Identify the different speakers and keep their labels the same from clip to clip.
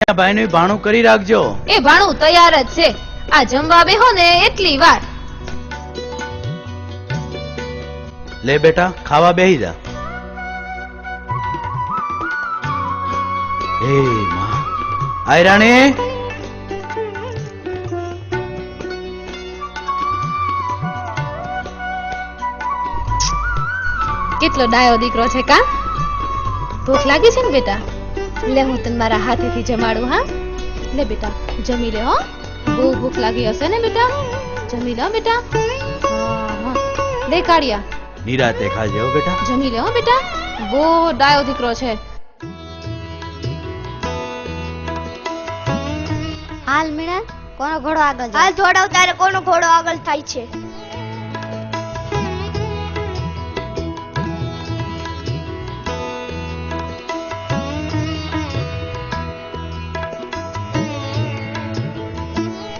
Speaker 1: ભાઈનું ભાણું કરી રાખજો.
Speaker 2: એ ભાણું તૈયાર જ છે. આ જમવા બેહો ને એટલી વાર.
Speaker 1: લે બેટા ખાવા બેહી જા. હે માં આયરાણી,
Speaker 2: કેટલો ડાયો દીકરો છે કા. ભૂખ લાગી છે ને બેટા? લે હું તને મારા હાથેથી જમાડું. હા લે બેટા જમી લે. હો બહુ ભૂખ લાગી હશે ને બેટા? જમી લે બેટા. હા દે કાળિયા.
Speaker 1: નિરાતે ખાજે હો બેટા.
Speaker 2: જમી લે હો બેટા. બહુ ડાયો દીકરો છે.
Speaker 3: હાલ મીણા, કોનો ઘોડો આગળ જાય?
Speaker 4: હાલ જોડાવ તારે કોનો ઘોડો આગળ થાય છે.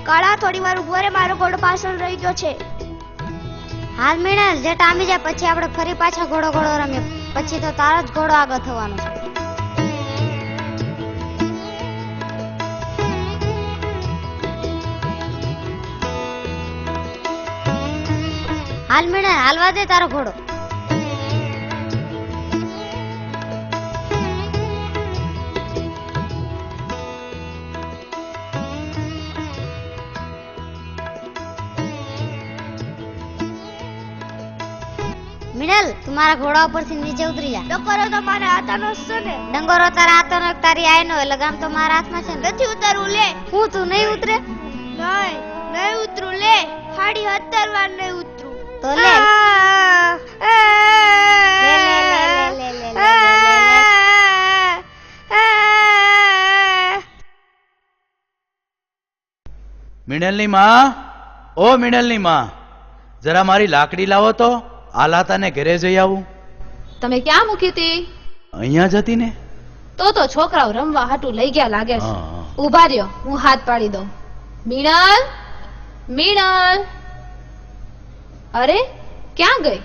Speaker 4: કાળા થોડી વાર ઉભો રે, મારો ઘોડો પાછળ રહી ગયો છે.
Speaker 3: હાલ મીણા, જે ટામી જાય પછી આપણે ફરી પાછા ઘોડો ઘોડો રમીએ. પછી તો તારો જ ઘોડો આગળ થવાનો છે. હાલ મીણા, હાલવા દે તારો ઘોડો. મિનલ, તું મારા ઘોડા ઉપરથી નીચે ઉતરી જા.
Speaker 4: ડકોરો તો મારા હાથનો જ છે ને.
Speaker 3: ડંગોરો તારા હાથનો એક તારી આયનો, લગામ તો મારા હાથમાં છે ને.
Speaker 4: નથી ઉતરવું. લે
Speaker 3: હું તું નહીં ઉતરે?
Speaker 4: નહીં ઉતરું. લે હાડી 17 વાર નહીં ઉતરું.
Speaker 3: તો લે.
Speaker 1: મિણલની માં, ઓ મિણલની માં, જરા મારી લાકડી લાવો તો. આલાતાને ઘરે જઈ આવું.
Speaker 2: તમે ક્યાં મૂકી હતી?
Speaker 1: અહીંયા જતી ને.
Speaker 2: તો છોકરાઓ રમવા હાટું લઈ ગયા લાગે છે.
Speaker 1: હા.
Speaker 2: ઉભા રહ્યો, હું હાથ પાડી દઉં. મીણલ, મીણલ. અરે ક્યાં ગઈ?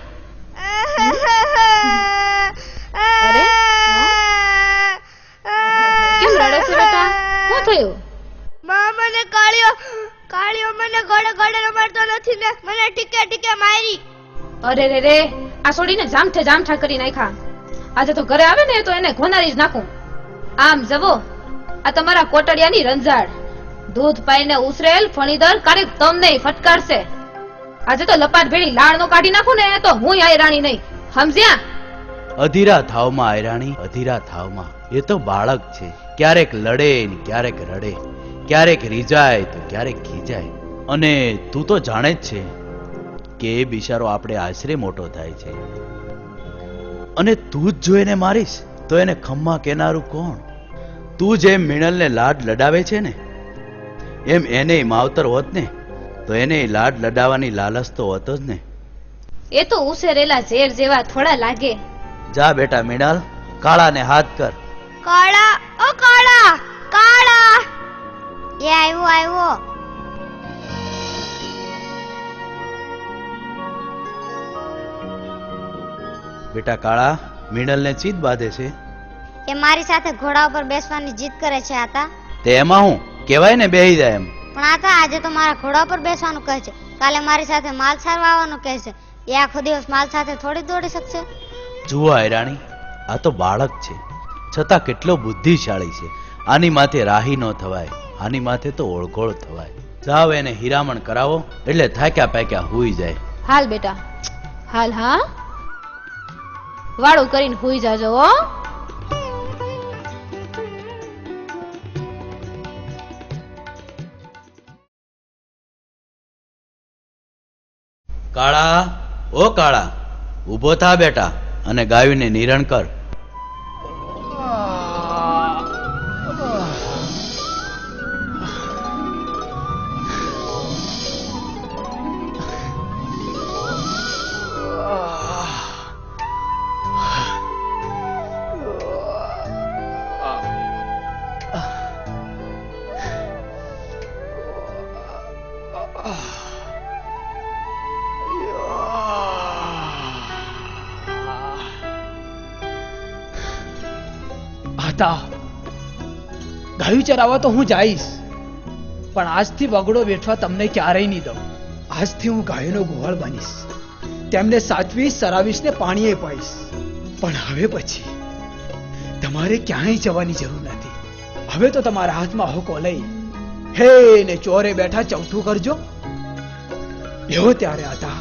Speaker 2: અરે કેમ રડે છે બેટા? શું થયું?
Speaker 4: મને કાળિયો મને ગળે ગળે રમાડતો નથી ને, મને ટીકે ટીકે મારી.
Speaker 2: અરે રે રે, આ છોડીને જામઠા કરી નાખ્યા. આજે તો ઘરે આવે ને તો એને ઘોનારી જ નાખું. આમ જવો, આ તમારા કોટડિયાની રંજાડ. દૂધ પાઈને ઉસરેલ ફણીદર કારેક તમને ફટકારશે. આજે તો લપાટ ભેળી લાળ નો કાઢી નાખું ને તો હું આયરાણી નહીં, સમજ્યા?
Speaker 1: અધીરા થાવમાં આયરાણી, અધીરા થાવમાં. એ તો બાળક છે, ક્યારેક લડે ને ક્યારેક રડે, ક્યારેક રીજાય તો ક્યારેક ખીજાય. અને તું તો જાણે જ છે કે એ બિચારો આપણે આશરે મોટો થાય છે. અને તું જ જો એને મારીશ તો એને ખમ્મા કેનારું કોણ? તું જેમ મિણલને લાડ લડાવે છે ને, એમ એને માવતર હોત ને તો એને લાડ લડાવવાની લાલચ તો હોત જ ને.
Speaker 2: એ તો ઉસેરેલા ઝેર જેવા થોડા લાગે.
Speaker 1: જા બેટા મિણલ, કાળાને હાથ કર.
Speaker 4: કાળા, ઓ કાળા, કાળા.
Speaker 3: એ આવ્યો.
Speaker 1: બેટા કાળા, મિણલને ચીત બાંધે છે.
Speaker 3: એ મારી સાથે ઘોડા ઉપર બેસવાની જીદ કરે છે આતા.
Speaker 1: તે એમાં હું કહેવાય ને બેહી જાય એમ.
Speaker 3: પણ આતા આજે તો મારા ઘોડા ઉપર બેસવાનું કહે છે, કાલે મારી સાથે માલ સારવા આવવાનું કહે છે. એ આખો દિવસ માલ સાથે થોડી દોડી શકશે?
Speaker 1: જુઓ આયરાણી, આ તો બાળક છે, છતાં કેટલો બુદ્ધિશાળી છે. આની માથે રાહી ન થવાય, આની માથે તો ઓળઘોળ થવાય. જાવ એને હિરામણ કરાવો એટલે થાક્યા પાક્યા હુઈ જાય.
Speaker 2: હાલ બેટા હાલ. હા વાળું કરીને હુઈ જાજો હો.
Speaker 1: કાળા, ઓ કાળા, ઊભો થા બેટા અને ગાયોને નિરણ કર.
Speaker 5: હતા ગાયું ચરાવવા તો હું જઈશ, પણ આજથી વગડો વેઠવા તમને ક્યારેય નહીં દઉં. આજથી હું ગાયોનો ગોવાળ બનીશ, તેમને સાચવીશ, સરાવીશ ને પાણીએ પાઈશ. પણ હવે પછી તમારે ક્યાંય જવાની જરૂર નથી. હવે તો તમારા હાથમાં હોકો લઈ હે ને ચોરે બેઠા ચૌઠું કરજો. એવો ત્યારે હતા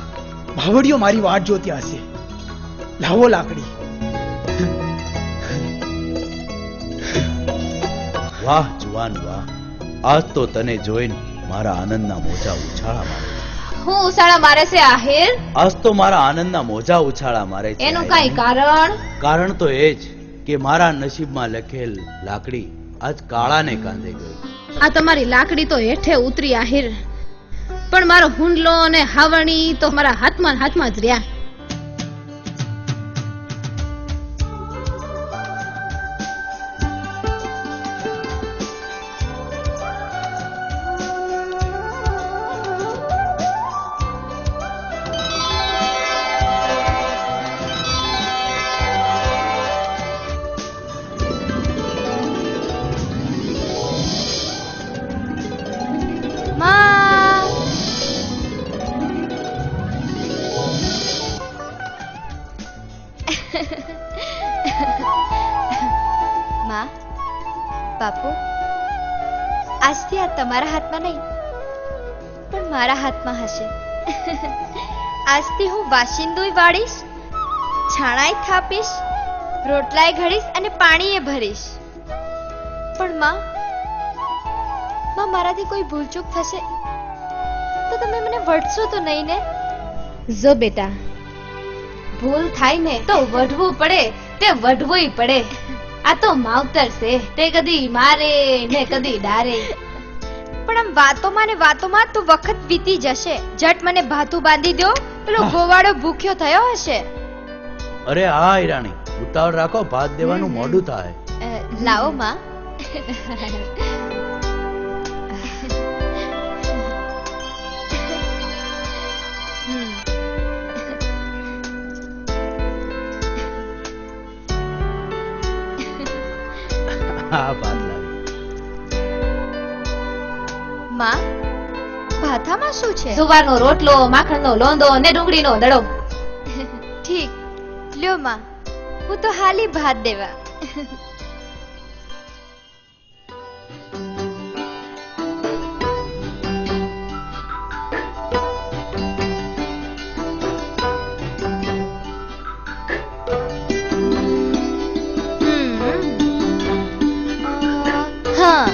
Speaker 5: ભાવડીઓ મારી વાટ જોતી હશે. લાવો લાકડી.
Speaker 1: વાહ જુવાન વાહ, આજ તો તને જોઈને મારા આનંદના મોજા ઉછાળા મારે.
Speaker 2: હું ઉસાળા મારે છે આહિર?
Speaker 1: આજ તો મારા આનંદના મોજા ઉછાળા મારે છે.
Speaker 2: એનું કઈ કારણ?
Speaker 1: કારણ તો એ જ કે મારા નસીબમાં લખેલ લાકડી આજ કાળાને કાંધે ગઈ.
Speaker 2: આ તમારી લાકડી તો હેઠે ઉતરી આહિર, પણ મારો હુંડલો અને હાવણી તો મારા હાથમાં જ રહ્યા.
Speaker 4: માં, માં, બાપુ, આજથી આ તમારા હાથમાં નહીં પણ મારા હાથમાં હશે. આજથી હું વાસિંદોય વાળીશ, છાણાય થાપીશ, રોટલાય ઘડીશ અને પાણીએ ભરીશ. પણ માં, મારાથી કોઈ ભૂલચૂક થશે તો તમે મને વઢશો તો નહીં ને?
Speaker 2: જો બેટા, ભૂલ થાય ને તો વઢવું પડે, તે વઢવુંય પડે. આ તો માવતર છે, તે કદી મારે ને કદી ડારે.
Speaker 4: પણ આમ વાતોમાં ને વાતોમાં તો વખત વીતી જશે. જટ મને ભાતું બાંધી દો, પેલો ગોવાળો ભૂખ્યો થયો હશે.
Speaker 1: અરે હા હિરાણી, ઉતાવળ રાખો, ભાત દેવાનું મોડું થાય.
Speaker 4: લાવો માં.
Speaker 1: હા ભાત લાવી.
Speaker 4: માં, ભાથામાં શું છે?
Speaker 2: જુવારનો રોટલો, માખણનો લોંદો ને ડુંગળીનો દડો.
Speaker 4: ઠીક, લ્યો માં, હું તો હાલી ભાત દેવા. હા.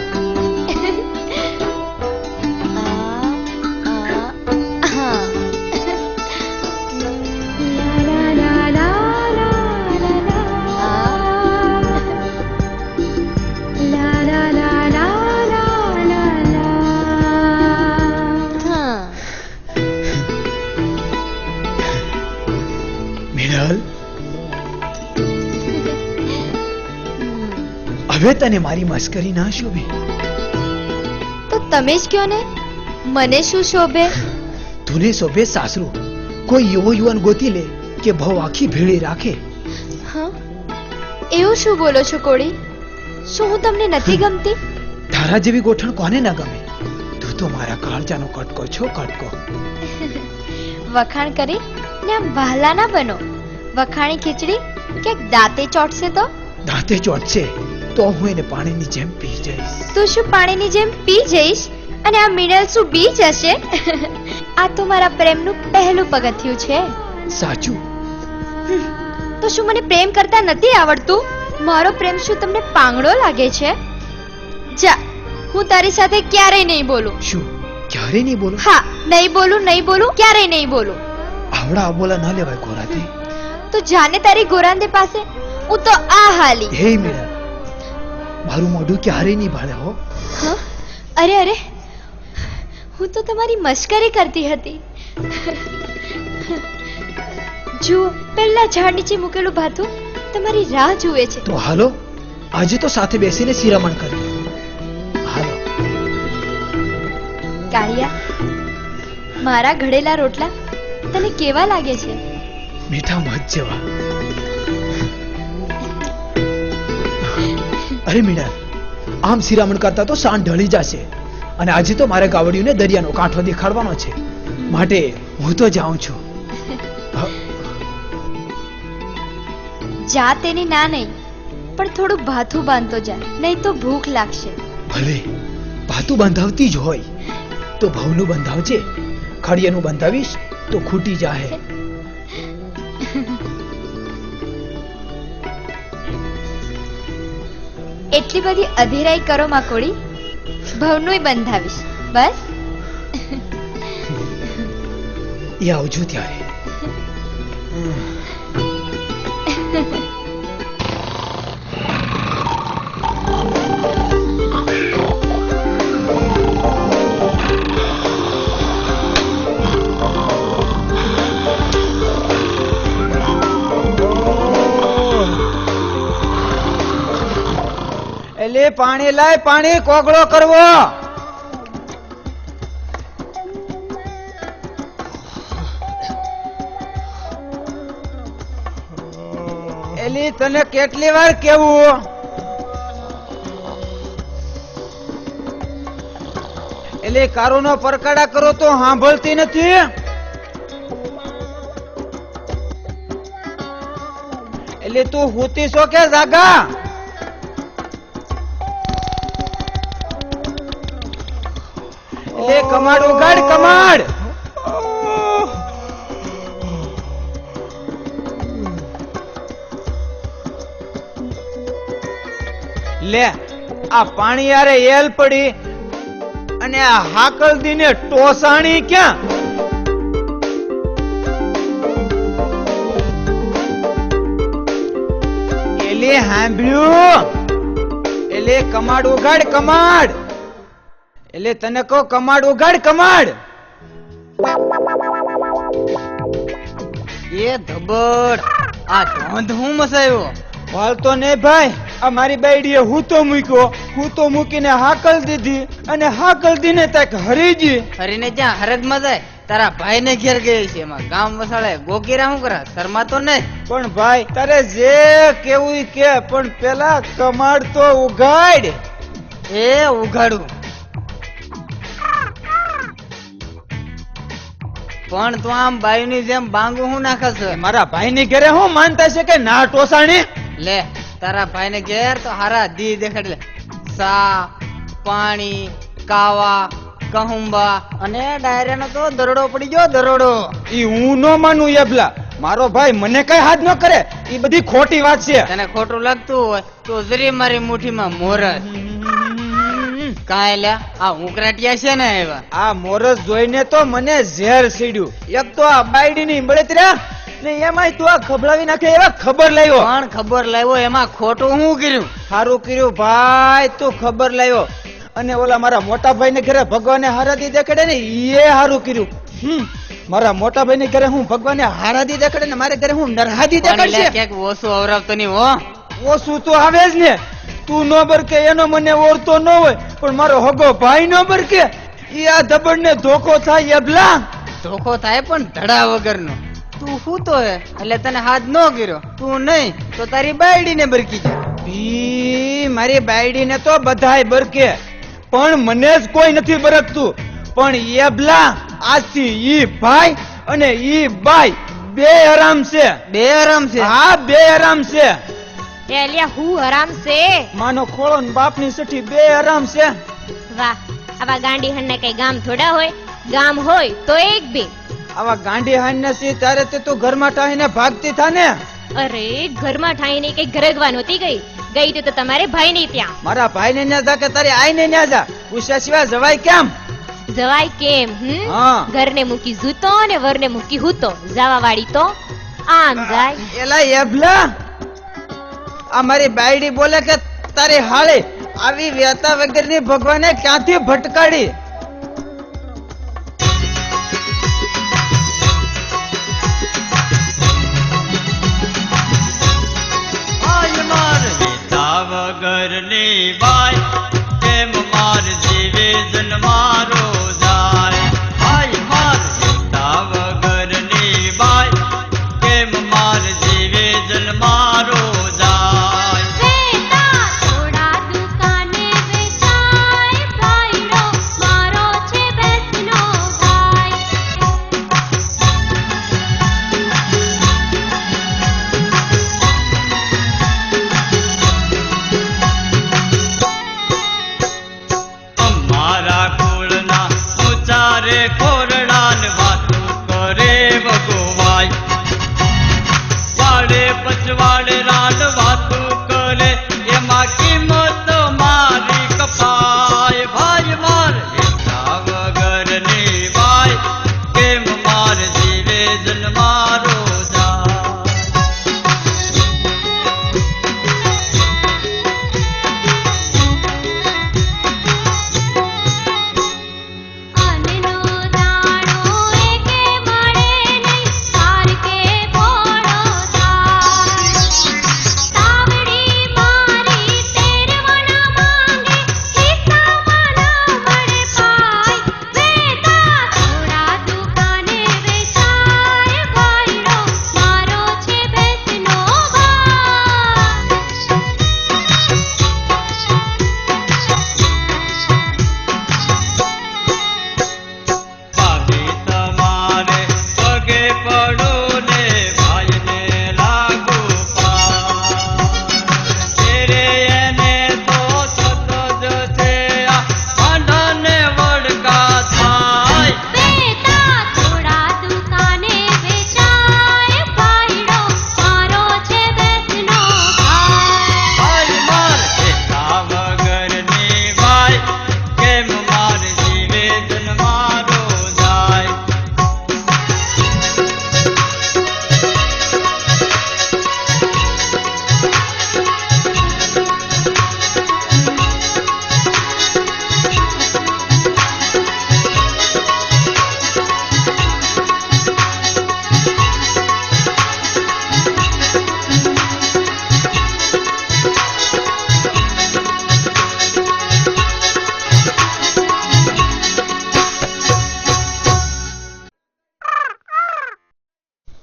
Speaker 5: મિનલ, હવે તને મારી મસ્કરી ના શોભે.
Speaker 4: તો તમે જ કયો ને, મને શું શોભે?
Speaker 5: તુને શોભે સાસરું. કોઈ એવો યુવાન ગોતી લે કે ભાવ આખી ભેળી રાખે.
Speaker 4: હા, એવું શું બોલો છો કોળી? શું હું તમને નથી ગમતી?
Speaker 5: તારા જેવી ગોઠણ કોને ના ગમે? તું તો મારા કાળજાનો કટકો છો, કટકો.
Speaker 4: વખાણ કરી ને આમ વહાલા ના બનો. વખાણી ખીચડી ક્યાંક દાંતે ચોટશે તો?
Speaker 5: દાંતે ચોટશે તો હું એને પાણીની જેમ પી જઈશ.
Speaker 4: તું શું પાણીની જેમ પી જઈશ અને આ મિનલ શું બી જશે? આ તો મારા પ્રેમનું પહેલું પગથિયું છે.
Speaker 5: સાચું?
Speaker 4: તો શું મને પ્રેમ કરતા નથી આવડતું? મારો પ્રેમ શું તમને પાંગડો લાગે છે? જા, હું તારી સાથે ક્યારેય નહીં બોલું.
Speaker 5: શું ક્યારે નહીં બોલું?
Speaker 4: હા, નહીં બોલું, નહીં બોલું, ક્યારેય નહીં બોલું.
Speaker 5: આવડા અબોલા ના લેવાય ગોરાથી.
Speaker 4: તો જાને તારી ગોરાંદે પાસે. હું તો આ હાલી.
Speaker 5: હે મીરા, મારું મોઢું ક્યારે નહીં ભાળે હો.
Speaker 4: હા? અરે અરે, હું તો તમારી મશ્કરી કરતી હતી. જુઓ, પેલા ઝાડ નીચે મૂકેલું ભાથું તમારી રાહ જુએ છે.
Speaker 5: તો હાલો, આજે તો સાથે બેસીને શિરામણ કરીએ. હાલો.
Speaker 4: કાળિયા, મારા ઘડેલા રોટલા તને કેવા લાગે છે?
Speaker 5: મીઠા મધ જેવા. અરે મીરા, આમ શિરામણ કરતા તો સાંજ ઢળી જશે, અને આજે તો મારે ગાવડિયુંને દરિયાનો કાંઠો દેખાડવાનો છે, માટે હું તો જાઉં છું.
Speaker 4: જા તેની ના નહીં, પણ થોડું ભાથું બાંધતો જા, નહીં તો ભૂખ લાગશે.
Speaker 5: ભલે ભાતું બંધાવતી જ હોય તો ભવનું બંધાવજે, ખડિયાનું બંધાવીશ તો ખૂટી જાહે.
Speaker 4: એટલી બધી અધીરાઈ કરો માકોડી, ભવનુંય બંધાવીશ. બસ
Speaker 5: એ આવજો ત્યારે.
Speaker 6: એલે પાણી લાય, પાણી કોગળો કરવો. એલી તને કેટલી વાર કેવું, એલી કારુનો પરકાડા કરો તો સાંભળતી નથી. એલી તું હુતી છો કે જાગા? એલે કમાડ ઉગાડ, કમાડ. લે આ પાણી યારે એલ પડી અને આ હાકલદી ને ટોસાણી ક્યાં? એલે સાંભળ્યું? એલે કમાડ ઉગાડ, કમાડ. એલે તને કહો કમાડ ઉગાડ, કમાડ.
Speaker 7: એ ધબડ, આ ધોંધ હું મસાયો?
Speaker 6: વાલતો નહીં ભાઈ, આ મારી બાયડીએ હું તો મૂક્યો, હું તો મૂકીને હાકલ દીધી, અને હાકલ દીને તાક હરીજી.
Speaker 7: હરીને જ્યાં હરગમાં જાય તારા ભાઈ ને ઘેર ગઈ છે, એમાં ગામ મસાળે ગોગીરા શું કરા? શર્મા તો નહીં.
Speaker 6: પણ ભાઈ તારે જે કેવું ઈ કે, પણ પેલા કમાડ તો ઉગાડ.
Speaker 7: એ ઉઘાડું પણ તું આમ બાયુની જેમ બાંગુ હું નાખસ?
Speaker 6: મારા ભાઈ ની ઘરે હું માનતા છે કે ના ટોસાણી?
Speaker 7: લે તારા ભાઈ ને ઘેર તો હારા દી દેખાડ. લે સા, પાણી, કાવા, કહુંબા અને ડાયરાનો તો દરોડો પડી ગયો, દરોડો.
Speaker 6: ઈ હું નો માનું એબલા. મારો ભાઈ મને કઈ હાથ ન કરે, ઈ બધી ખોટી વાત છે.
Speaker 7: તને ખોટું લાગતું હોય તો જરી મારી મુઠ્ઠીમાં મોરસ કાંઈ લ્યા, આ ઉકરાટિયા છે ને એવા.
Speaker 6: આ મોરસ જોઈને તો મને ઝેર સીડ્યું. એક તો આ બાયડી ની બળતરા ને એમાંય તું આ ખબડાવી નાખે એવા ખબર લાવ્યો.
Speaker 7: પણ ખબર લાવ્યો એમાં ખોટું હું કર્યું?
Speaker 6: સારું કર્યું ભાઈ, તું ખબર લાવ્યો. અને ઓલા મારા મોટા ભાઈ ને ઘરે ભગવાને હારાદી દેખાડે ને એ સારું કર્યું. મારા મોટા ભાઈ ને ઘરે હું ભગવાને હારાદી દેખાડે ને મારે ઘરે હું નરહાદી દેખાડશે.
Speaker 7: ક્યાંક ઓછું અવરાવતો નહીં હો.
Speaker 6: ઓછું તો આવે જ ને. તું નો બરકે એનો મને ઓળતો ન હોય, પણ મારો હગો ભાઈ નો બરકે ઈ આ ધબડ ને ધોકો થાય એબલા.
Speaker 7: ધોકો થાય પણ ધડા વગરનો. તું શું તો હે એટલે તને હાથ ન કર્યો, તું નહીં તો તારી બાયડી ને બરકી જાય.
Speaker 6: ભી મારી બાયડી ને તો બધાય બરકે, પણ મને જ કોઈ નથી બરકતું. પણ એબલા આજથી ઈ ભાઈ અને ઈ બાઈ બે હરામ છે.
Speaker 7: બે આરામ છે?
Speaker 6: હા બે હરામ છે.
Speaker 2: એલિયા હું હરામ છે?
Speaker 6: માનો ખોળો ને બાપની સઠી બે હરામ છે.
Speaker 2: વાહ, આવા ગાંડી હણને કઈ ગામ થોડા હોય? ગામ હોય તો એક બે.
Speaker 6: આવા ગાંડી હાન ને સી ત્યારે તે તું ઘરમાં ટાહીને ભાગતી થા ને.
Speaker 2: અરે ઘરમાં ઠાઈને કઈ ઘરગવા નહોતી ગઈ, ગઈ તો તમારે ભાઈ ની ત્યાં.
Speaker 6: મારા ભાઈ ને ન્યા જા કે તારી આઈ ને ન્યા જા, પૂછ્યા સિવાય જવાય કેમ?
Speaker 2: જવાય કેમ?
Speaker 6: હા.
Speaker 2: ઘરને મૂકી જૂતો ને વરને મૂકી હૂતો, જવા વાળી તો આમ જાય.
Speaker 6: એલા એબલા, આ મારી બાયડી બોલે કે તારી હાળે આવી વેતા વગરની ભગવાને ક્યાંથી ભટકાડી?
Speaker 8: વગરની બાઈ કેમ માર જીવે જન મારો જાય? ભાઈ માર સીતા વગરની બાઈ કેમ માર જીવે જન મારો જાય?
Speaker 2: વેતા થોડા દુકાને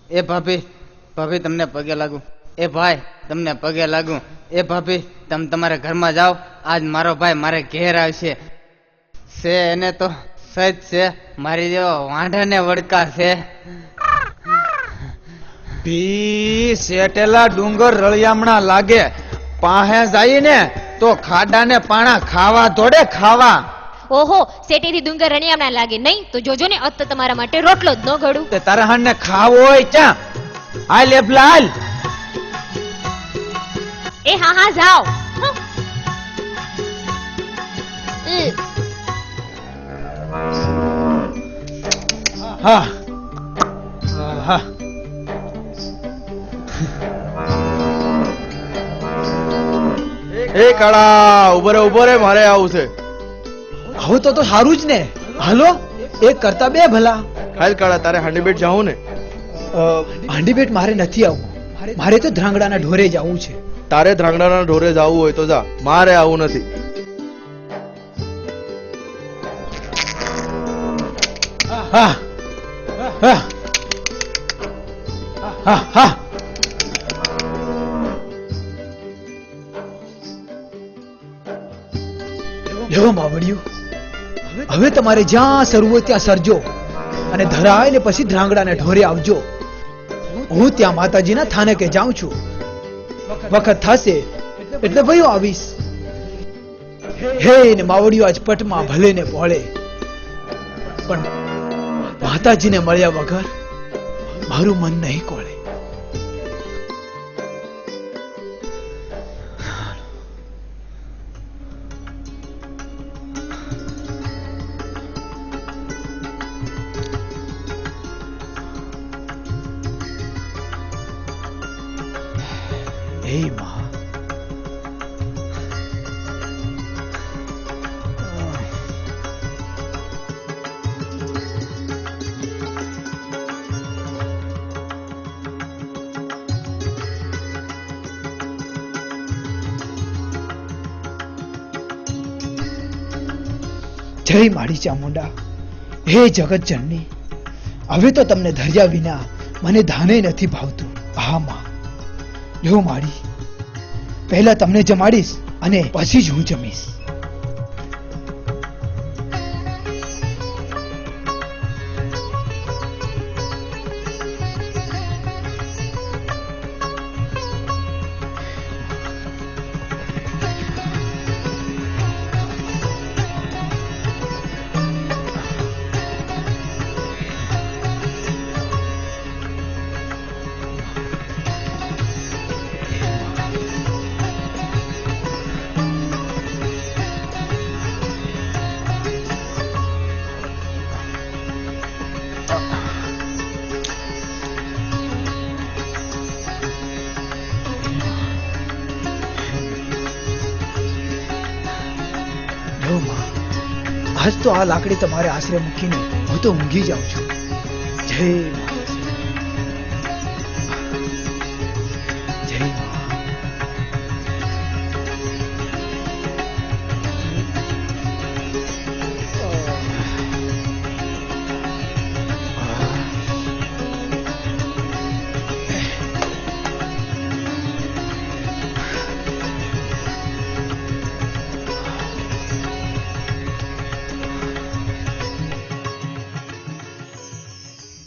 Speaker 7: એ ભાભી, ભાભી તમને પગે લાગુ. એ ભાઈ તમને પગે લાગુ. એ ભાભી તમે તમારા ઘરમાં જાઓ. આજ મારો ભાઈ મારે ઘેર આવશે. છે એને તો સજ છે, મારી જેવો વાંઢાને વડકા છે.
Speaker 6: ભી શેટેલા ડુંગર રળિયામણા લાગે, પાહે જાય ને તો ખાડાને પાણા ખાવા દોડે ખાવા.
Speaker 4: ઓહો, સેટેથી ડુંગર રણિયામણા લાગે નહીં તો જોજો ને અત તમારા માટે રોટલો જ ન ઘડું.
Speaker 6: તે તારા હાને ખાવો હોય ચા હાલ એફલા હાલ.
Speaker 4: એ હા હા જાઓ.
Speaker 6: હા હા
Speaker 9: એ કાળા ઉભો રે મારે આવું છે.
Speaker 5: આવું તો સારું જ ને. હાલો, એક કરતા બે ભલા.
Speaker 9: હાલ કાળા તારે હાંડીબેટ જાવું ને.
Speaker 5: હાંડીબેટ મારે નથી આવવું, મારે તો ધ્રાંગડાના ઢોરે જવું છે.
Speaker 9: તારે ધ્રાંગડાના ઢોરે જાવું હોય તો જા, મારે આવું નથી.
Speaker 5: હા હા હા હા. લેવો માવડિયું, હવે તમારે જ્યાં સરવું હોય ત્યાં સરજો અને ધરાય ને પછી ધ્રાંગડાને ઢોરે આવજો. હું ત્યાં માતાજીના થાનકે જાઉં છું. વખત થશે એટલે ભયો આવીશ. હે ને માવડિયું આજ પટમાં ભલે ને પોળે, પણ માતાજીને મળ્યા વગર મારું મન નહીં કોળે. હે મા, જય માડી ચામુંડા, હે જગત જનની, હવે તો તમને ધર્યા વિના મને ધાને નથી ભાવતું. હા માં, લ્યો માડી, પહેલા તમને જમાડીશ અને પછી જ હું જમીશ. આજ તો આ લાકડી તમારે આશરે મૂકીને હું તો ઊંઘી જાઉં છું. જય મા, જય મા.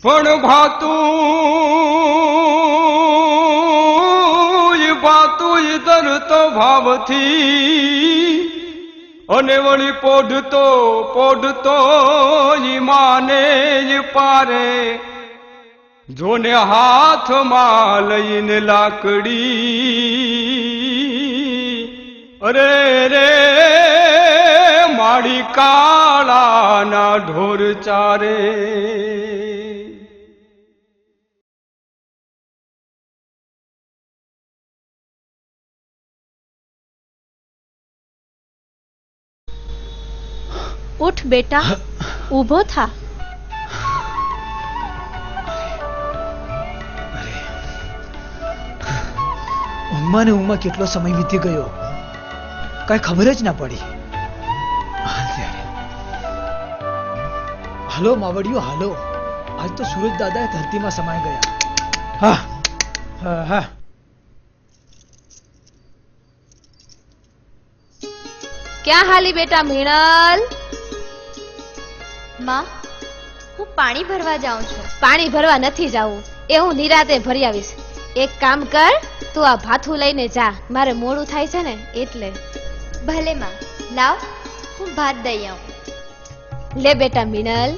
Speaker 10: પણ ભાતું ધરતો ભાવથી અને વળી પોઢતો માને પારે જોને હાથમાં લઈને લાકડી અરે રે માડી કાળાના ઢોર ચારે.
Speaker 4: ઉઠ બેટા, ઊભો થા.
Speaker 5: ઊંઘમાં ને ઊંઘમાં કેટલો સમય વીતી ગયો કઈ ખબર જ ના પડી. હાલો માવડિયો હાલો, આજ તો સૂરજ દાદા ધરતીમાં સમાઈ ગયા. હા હા હા
Speaker 2: ક્યાં હાલી બેટા મીણલ?
Speaker 4: માં, હું પાણી ભરવા જાઉં છું.
Speaker 2: પાણી ભરવા નથી જાવું, એ હું નિરાતે ભરી આવીશ. એક કામ કર, તું આ ભાથું લઈને જા, મારે મોડું થાય છે ને એટલે.
Speaker 4: ભલે માં, લાવ હું ભાત દઈ આવું.
Speaker 2: લે બેટા મીણલ.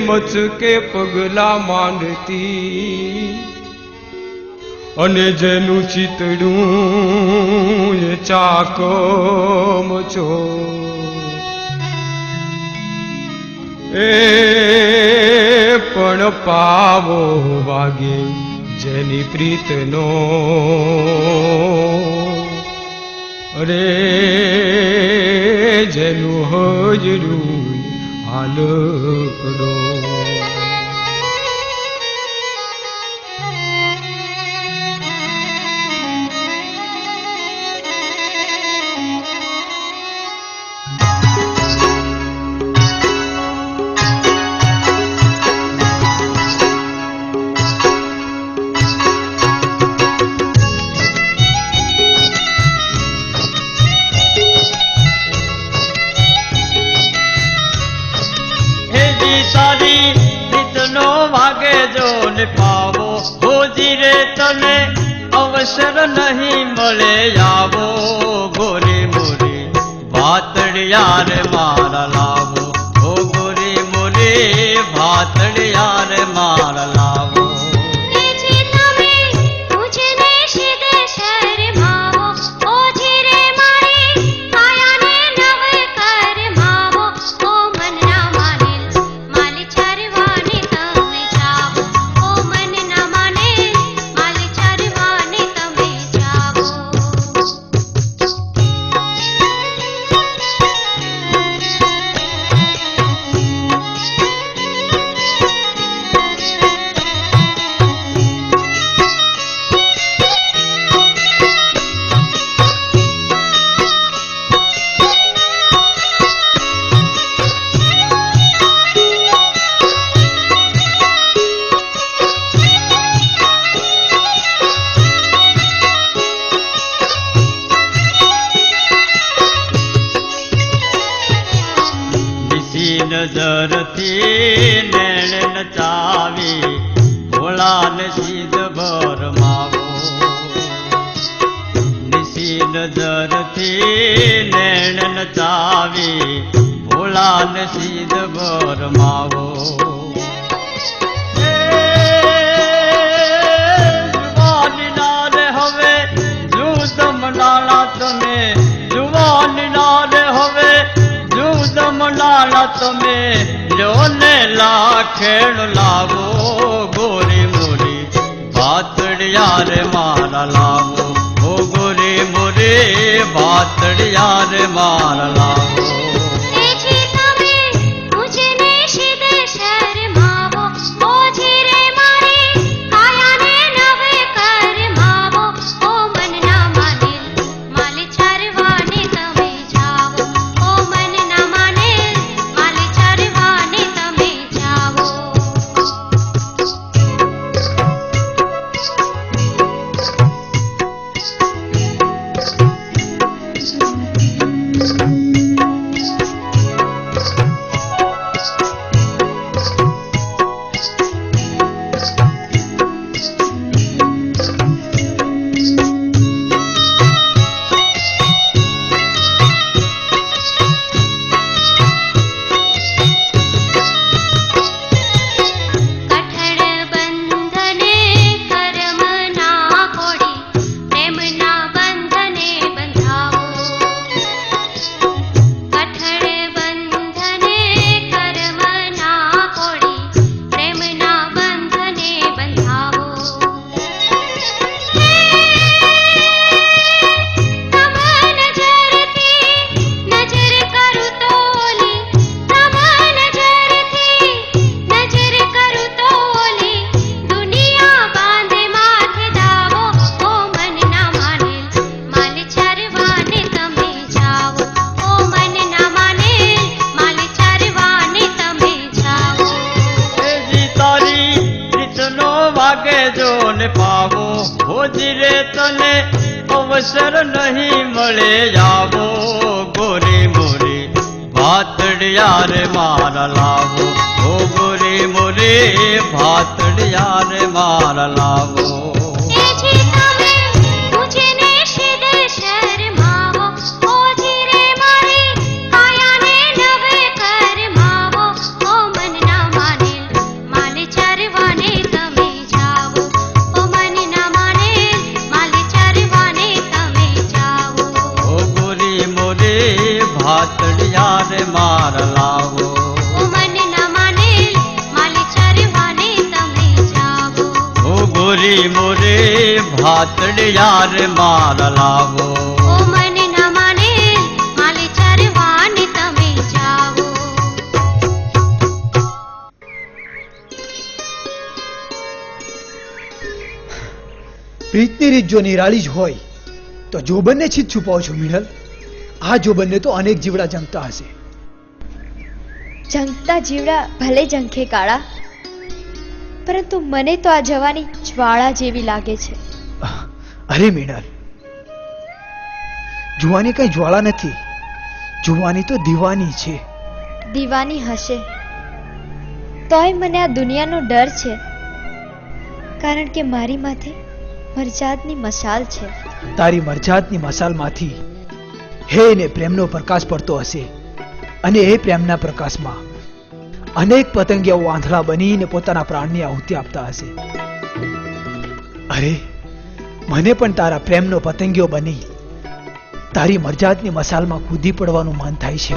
Speaker 10: મચકે પગલા માંડતી અને જેનું ચિતડું એ ચાકમ છો એ પણ પાવો વાગે જેની પ્રીતનો અરે જેનું હજરું હાલકડો
Speaker 8: પાવો હોજી રે તને અવસર નહીં મળે આવો ગોરી મોરી ભાતડિયા રે મારા લાવો ઓ ગોરી મોરી ભાતડિયા રે મારા લાવો નજરથી નેણ નચાવી ભોળાને સીધ ભરમાવો નિશી નજરથી નેણ નચાવી ભોળાને સીધ ભરમાવો જુવાની ના રે હવે જુદમ નાણા તમે જુવાની ના રે હવે જુદમ નાણા તમે લોને લાખેણ લાવો ગોરી મોરી ભાતડિયા રે મારા લાવો ઓ ગોરી મોરી ભાતડિયા રે મારા લાવો જો ને પાવો હોજી રે તને અવસર નહીં મળે જાવો ગોરી મોરી ભાતડિયા રે મારા લાવો ઓ ગોરી મોરી ભાતડિયા રે મારા લાવો ભાતડિયા રે મારા લાવો ઓ ગોરી મોરે ભાતડિયા રે મારા લાવો
Speaker 5: પ્રીતની રીત જો નિરાળી જ હોય તો જોબનને છીત છુપાવો છો મિનલ? આ જોબનને તો અનેક જીવડા જંગતા હશે.
Speaker 4: જંગતા જીવડા ભલે જંખે કાળા, પરંતુ મને તો આ જવાની જ્વાળા જેવી લાગે છે.
Speaker 5: અરે મિનલ, જુવાની કઈ જ્વાળા નથી, જુવાની તો દીવાની છે.
Speaker 4: દીવાની હશે તોય મને આ દુનિયાનો ડર છે, કારણ કે મારી માથે મરજાદની મશાલ છે.
Speaker 5: તારી મરજાદની મશાલમાંથી હે ને પ્રેમનો પ્રકાશ પડતો હશે, અને એ પ્રેમના પ્રકાશમાં અનેક પતંગિયાઓ આંધળા બનીને પોતાના પ્રાણની આહુતિ આપતા હશે. અરે મને પણ તારા પ્રેમનો પતંગિયો બની તારી મરજાદની મશાલમાં કૂદી પડવાનું મન થાય છે.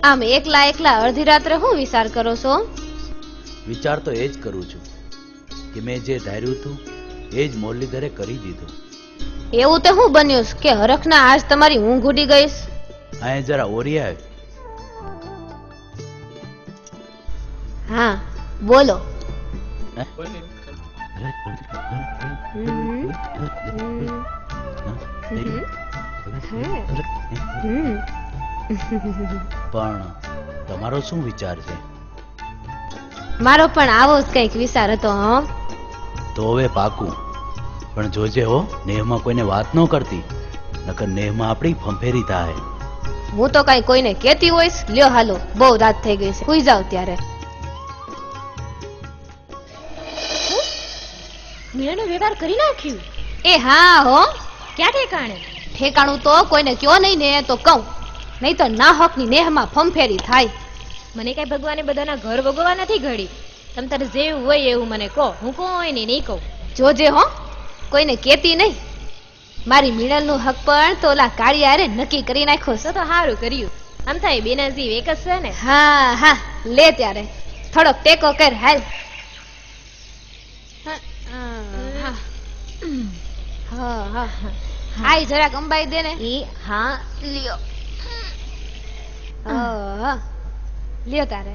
Speaker 2: આમ એકલા એકલા અડધી રાત્રે હું વિચાર કરો છો?
Speaker 1: વિચાર તો એ જ કરું છું કે મેં જે ધાર્યું હતું એ જ મુરલીધરે કરી દીધું.
Speaker 2: એવું તે હું બન્યું કે હરખના આજ તમારી ઊંઘ ઉડી ગઈ?
Speaker 1: અહીંયા જરા ઓરી આવે.
Speaker 2: હા બોલો.
Speaker 1: પણ તમારો શું વિચાર છે?
Speaker 2: મારો પણ આવો જ કઈક વિચાર હતો.
Speaker 1: તો હવે પાકું, પણ જોજે હો, નેહમાં કોઈને વાત ન કરતી, નકર નેહમાં આપણી ફંફેરી થાય.
Speaker 2: હું તો કઈ કોઈને કેતી હોઈશ. લ્યો હાલો, બહુ રાત થઈ ગઈ છે, સુઈ જાવ ત્યારે.
Speaker 11: મીરાનું વેપાર કરી નાખ્યું?
Speaker 2: એ હા હો.
Speaker 11: ક્યાં ઠેકાણે?
Speaker 2: ઠેકાણું તો કોઈને કયો નહીં ને તો કહું, નહીં તો ના હકની નેહમાં ફંફેરી થાય.
Speaker 11: મને કઈ ભગવાને બધાના ઘર ભગવા નથી ઘડી. તમ તારે જેવું હોય એવું મને કહો, હું કોઈ નહીં કહું.
Speaker 2: જોજે હો, કોઈને કેતી નહીં. મારી મીણલનું હક પણ તો ઓલા કાળિયારે નક્કી કરી નાખ્યો.
Speaker 11: તો સારું કર્યું. આમ થાય બેના જીવ એક જ છે ને.
Speaker 2: હા હા, લે ત્યારે થોડોક ટેકો કર. હાલ. આઈ જરાક અંબાઈ દે ને.
Speaker 11: હા
Speaker 2: લ્યો. લ્યો તારે.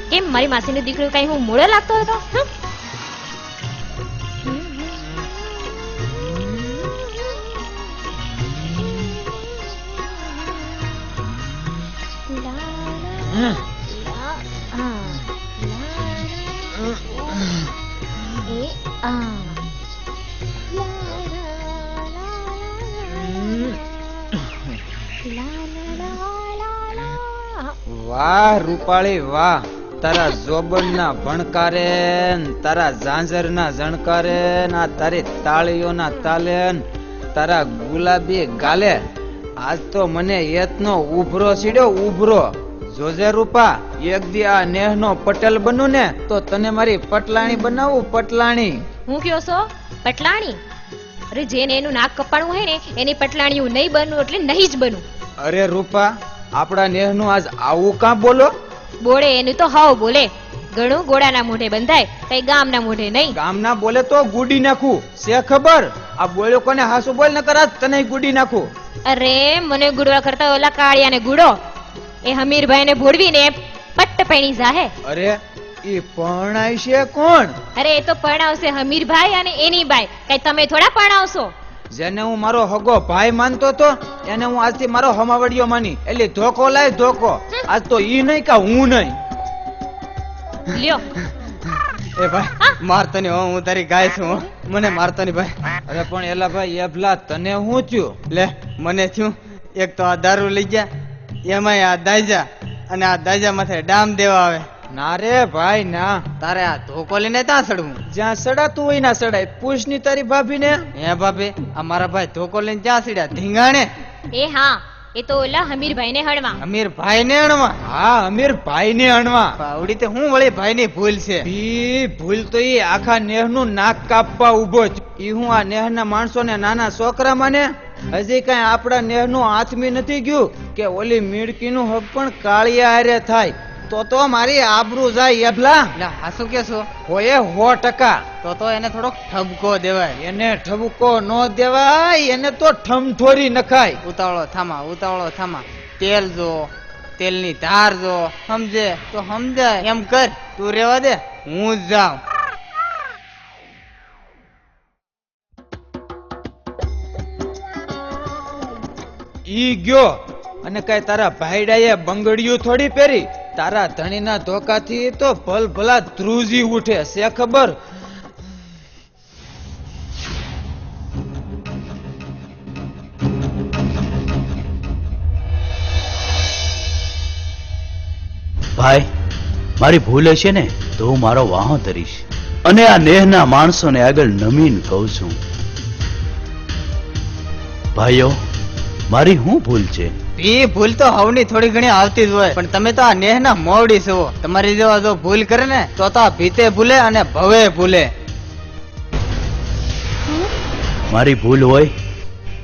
Speaker 11: કેમ મારી માસીનો દીકરો કઈ હું મોડો લાગતો હતો?
Speaker 6: વાહ રૂપાળી વાહ, તારા જોબનના ભણકારે ન તારા ઝાંઝરના જણકારે ન આ તારી તાળીઓના તાલે ન તારા ગુલાબી ગાલે આજ તો મને યતનો ઉભરો સીડ્યો ઉભરો. જોજે રૂપા, એક દી આ નેહનો પટેલ બનું ને તો તને મારી પટલાણી બનાવું. પટલાણી.
Speaker 11: હું કયો છો? પટલાણી? અરે જેને એનું નાક કપાણું હોય ને એની પટલાણીયું નહીં બનવું એટલે નહીં જ બનવું.
Speaker 6: અરે રૂપા, આપણા નેહનું આજ આવું કાં બોલો?
Speaker 11: બોલે એનું તો હાવ બોલે. ઘણું ગોળાના મોઢે બંધાય કઈ ગામના મોઢે નહીં.
Speaker 6: ગામના બોલે તો ગુડી નાખું, છે ખબર? આ બોલ્યો કોને હાસુ બોલ ન કરા તને ગુડી નાખું.
Speaker 11: અરે મને ગુડવા કરતા ઓલા કાળિયાને ગુડો, એ હમીરભાઈને ભોળવીને પટ્ટ પૈણી જાહે.
Speaker 6: અરે ઈ પરણાય છે કોણ?
Speaker 11: અરે એ તો પરણાવશે હમીરભાઈ અને એની બાઈ, કઈ તમે થોડા પરણાવશો.
Speaker 6: જેને હું મારો હગો ભાઈ માનતો તો એને હું આજથી મારો હમાવડિયો માની, એટલે ધોકો લાય ધોકો. આજ તો ઈ નહીં કે હું નહીં.
Speaker 11: લ્યો
Speaker 7: એ ભાઈ મારતો નહીં હો, હું તારી ગાય છું હો. મને મારતો નહીં ભાઈ.
Speaker 6: અરે પણ એલા ભાઈ એભલા તને હું થયું?
Speaker 7: લે મને થયું, એક તો આ દારૂ લઈ ગયા, એમાંય આ દાજા, અને આ દાજા માથે ડામ દેવા આવે.
Speaker 6: ના રે ભાઈ ના,
Speaker 7: તારે આ ધોકો લઈને ત્યાં સડવું?
Speaker 6: જ્યાં સડાતું હોય ના સડાય. પૂછ ની તારી ભાભીને.
Speaker 7: હે ભાભી, આ મારા ભાઈ ધોકો લઈને ક્યાં સડ્યા? ધીંગાણે?
Speaker 11: એ હા, એ તો ઓલા હમીરભાઈને હળવા.
Speaker 7: અમીર ભાઈ ને અણવા?
Speaker 6: હા, અમીર ભાઈ ને અણવા.
Speaker 7: પાવડી તે હું વળી ભાઈ ની ભૂલ છે.
Speaker 6: ઈ ભૂલ તો ઈ આખા નેહ નું નાક કાપવા ઉભો જ. ઈ હું આ નેહ ના માણસો ને નાના છોકરા માને? હજી કઈ આપડા નેહ નું હાથમી નથી ગયું કે ઓલી મીડકી નું હક પણ કાળિયા હારે થાય તો મારી આબરૂ જાય એભલા.
Speaker 7: એટલે હાસુ કેશો?
Speaker 6: હોય 100%.
Speaker 7: તો એને થોડોક ઠપકો દેવાય.
Speaker 6: એને ઠબકો નો દેવાય, એને તો ઠમઠોરી નખાય.
Speaker 7: ઉતાવળો થામા, ઉતાવળો થામા. તેલ જો, તેલની ધાર જો, સમજે તો સમજાય એમ કર. તું રેવા દે, હું જ જાઉં.
Speaker 6: ઈ ગયો અને કઈ તારા ભાઈડાએ બંગડીયું થોડી પહેરી. તારા ધણીના ધોકાથી તો ભલ ભલા ધ્રુજી ઉઠે, છે ખબર?
Speaker 1: ભાઈ મારી ભૂલ હશે ને તો હું મારો વાહો ધરીશ અને આ નેહના માણસોને આગળ નમીન કહું છું, ભાઈઓ મારી શું ભૂલ છે?
Speaker 7: એ ભૂલ તો હવની થોડી ઘણી આવતી જ હોય, પણ તમે તો આ નેહના મોવડી છો. તમારી જેવા જો ભૂલ કરે ને તો આ ભીતે ભૂલે અને ભવે ભૂલે.
Speaker 1: મારી ભૂલ હોય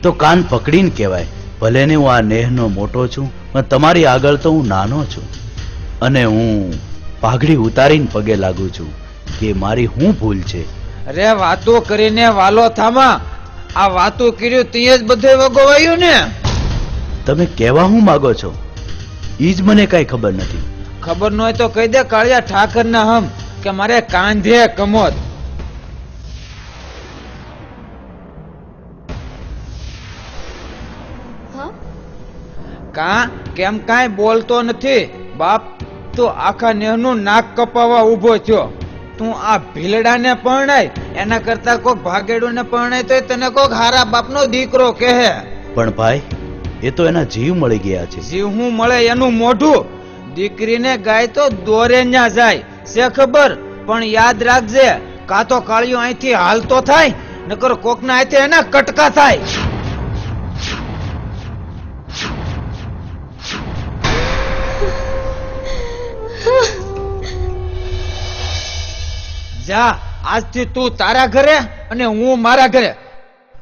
Speaker 1: તો કાન પકડીને કહેવાય. ભલે ને હું આ નેહનો મોટો છું, પણ તમારી આગળ તો હું નાનો છું, અને હું પાઘડી ઉતારીને પગે લાગુ છું કે મારી શું ભૂલ છે.
Speaker 6: અરે વાતો કરીને વાલો થામા. આ વાતો કર્યું તીએ જ બધે વગોવાયું ને.
Speaker 1: તમે કહેવા હું માગો છો ઈ જ મને કઈ ખબર નથી.
Speaker 6: ખબર ન હોય તો કહી દે કાળિયા ઠાકર ના હમ કે મારે કાંધે કમોદ. કા કેમ કાંઈ બોલતો નથી? બાપ તો આખા નેહનું નાક કપાવા ઉભો થયો. તું આ ભીલડાને પરણાય એના કરતા કોક ભાગેડું ને પરણાય તો તને કોક હારા બાપનો દીકરો કહે.
Speaker 1: પણ ભાઈ એ તો એના જીવ મળી ગયા છે.
Speaker 6: જીવ હું મળે એનું મોઢું. દીકરીને ગાય તો દોરે ન્યા જાય, છે ખબર? પણ યાદ રાખજે, કાં તો કાળિયો અહીંથી હાલતો થાય, નકર કોકના હાથે એના કટકા થાય. જા, આજથી તું તારા ઘરે અને હું મારા ઘરે.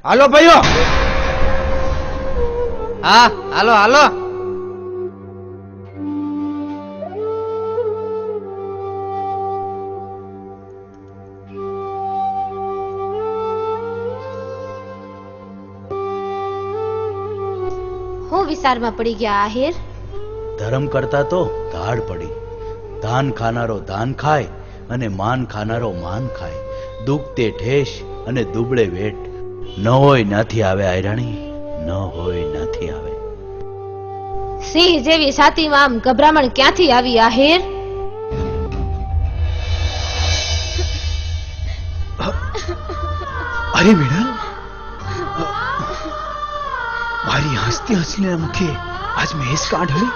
Speaker 6: હાલો ભાઈઓ.
Speaker 7: હા હાલો હાલો.
Speaker 2: હું વિચારમાં પડી ગયા આહિર.
Speaker 1: ધર્મ કરતા તો ધાડ પડી. ધાન ખાનારો ધાન ખાય અને માન ખાનારો માન ખાય. દુખતે ઠેસ અને દુબળે વેટ. ન હોય નથી આવે આયરાણી, ન હોય નથી આવે.
Speaker 2: સિંહ જેવી છાતીમાં આમ ગભરામણ ક્યાંથી આવી આહિર?
Speaker 5: અરે મેડમ, મારી હસતી હસીને મુખે આજ મેસ કાઢી.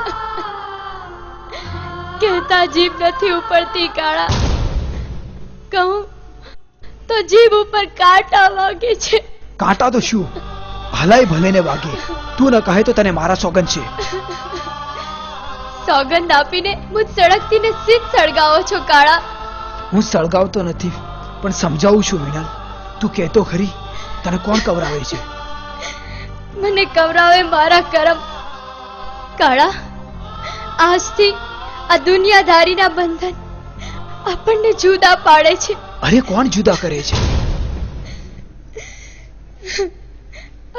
Speaker 4: કહેતા જીભ નથી ઉપડતી કાળા, કહું તો જીભ ઉપર કાંટા વાગે છે.
Speaker 5: કાંટા તો શું, ભલાઈ ભલે ને વાગે. તું ન કહે તો તને મારા સોગંદ છે.
Speaker 4: સોગંદ આપીને મુજ સળગતી ને સીધ સળગાવો છો કાળા.
Speaker 5: હું સળગાવતો નથી, પણ સમજાવું છું મીણા. તું કહેતો ખરી તને કોણ કવરાવે છે?
Speaker 4: મને કવરાવે મારા કરમ. કાળા, આજથી આ દુનિયાદારીના બંધન આપણને જુદા પાડે છે.
Speaker 5: અરે કોણ જુદા કરે છે?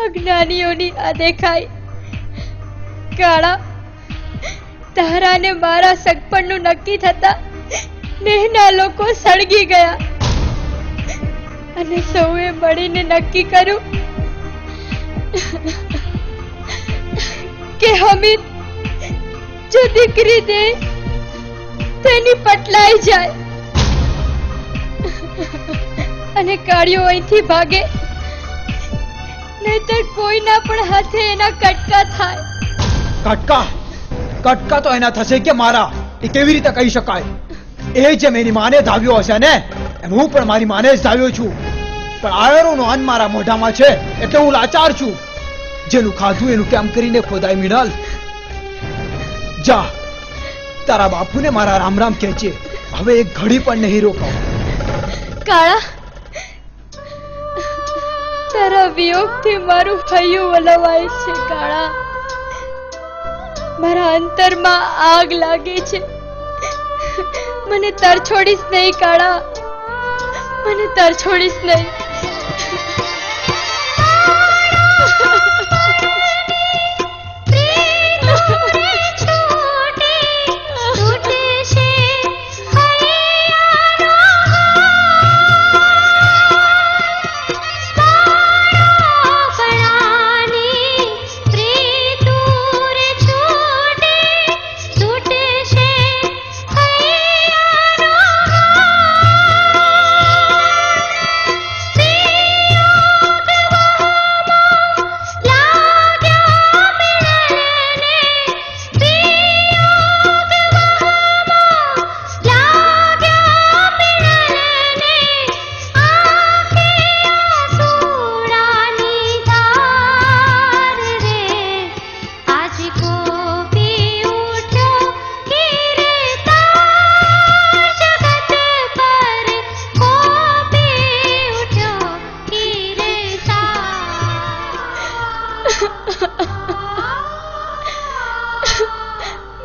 Speaker 4: અજ્ઞાનીઓની આ દેખાય. કાળા, તારા ને મારા સગપણનું નક્કી થતા નેહના લોકો સળગી ગયા અને સૌએ મળીને નક્કી કર્યું કે હમીર જો દીકરી દે તેની પટલાઈ જાય અને કાળિયો અહીંથી ભાગે, નહીતર કોઈના પણ હાથે એના કટકા થાય.
Speaker 5: કટકા તો એના થશે કે મારા, એ કેવી રીતે કહી શકાય? એ જેમ એની માને ધાવ્યો હશે ને, એમ હું પણ મારી માને જ ધાવ્યો છું. પણ આયરોનો અન્ન મારા મોઢામાં છે એટલે હું લાચાર છું. જેનું ખાધું એનું કેમ કરીને ખોદાય મિનલ. જા, તારા બાપુને મારા રામ રામ કહેજે. હવે એક ઘડી પણ નહીં રોકાવ.
Speaker 4: કાળા, તારા વિયોગથી મારું હૈયું વલવાય છે. કાળા, મારા અંતરમાં આગ લાગે છે. મને તરછોડીશ નહીં કાળા, મને તરછોડીશ નહીં.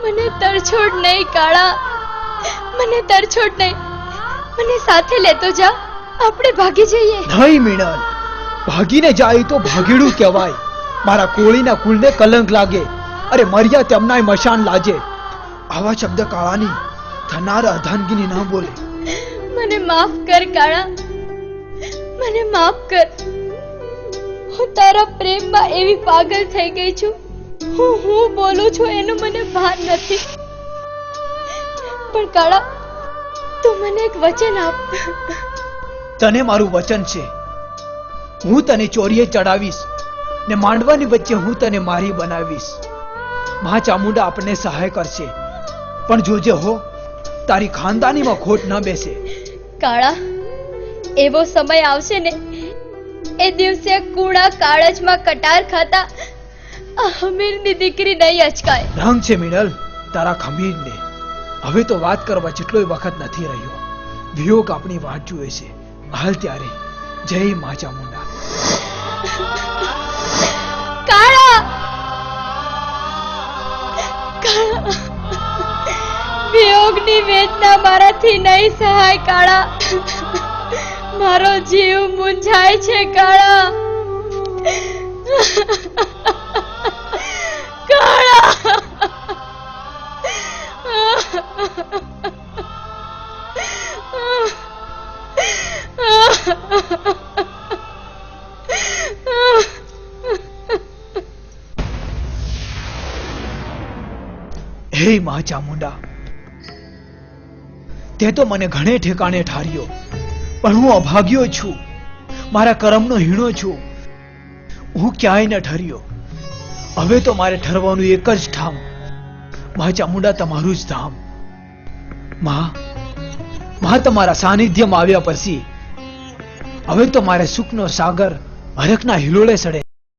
Speaker 4: મને તરછોડ નહીં કાળા, મને તરછોડ નહીં. મને સાથે લેતો જા, આપણે ભાગી જઈએ.
Speaker 5: નહીં મિનલ, ભાગીને જાય તો ભાગીડું કહેવાય. મારા કોળીના કુળને કલંક લાગે. અરે મર્યા તેમનાય મશાન લાજે. આવા શબ્દ કાળાની થનાર અધાનગીની ના બોલે.
Speaker 4: મને માફ કર કાળા, મને માફ કર. હું તારા પ્રેમમાં એવી પાગલ થઈ ગઈ છું. હું બોલું છું એનું મને ભાન નથી. પણ કાળા, તું મને એક વચન આપ.
Speaker 5: તને મારું વચન છે. હું તને ચોરીએ ચડાવીશ ને માંડવાની વચ્ચે હું તને મારી બનાવીશ. મા ચામુંડા આપણને સહાય કરશે, પણ જોજે હો, તારી ખાનદાનીમાં ખોટ ન બેસે.
Speaker 4: કાળા, એવો સમય આવશે ને, એ દિવસે કુણા કાળજમાં કટાર ખાતા આ હમીરની દીકરી નહીં અચકાય.
Speaker 5: રંગ છે મિનલ તારા ખમીરને. હવે તો વાત કરવા જેટલોય વખત નથી રહ્યો. વિયોગ આપણી વાટ જુએ છે. હાલ ત્યારે જય મા ચામુંડા.
Speaker 4: કાળા, કાળા, વિયોગની વેદના મારાથી નહીં સહાય. કાળા, મારો જીવ મૂંઝાય છે. કાળા, કાળા.
Speaker 5: હે મા ચામુંડા, તે તો મને ઘણે ઠેકાણે ઠાર્યો, પણ હું અભાગ્યો છું. મારા કરમનો હીણો છું. હું ક્યાંય ન ઠર્યો. હવે તો મારે ઠરવાનું એક જ ઠામ. મા ચામુંડા તમારું જ ધામ. માં તમારા સાનિધ્યમાં આવ્યા પછી હવે તો મારે સુખનો સાગર હરખના હિલોળે સડે.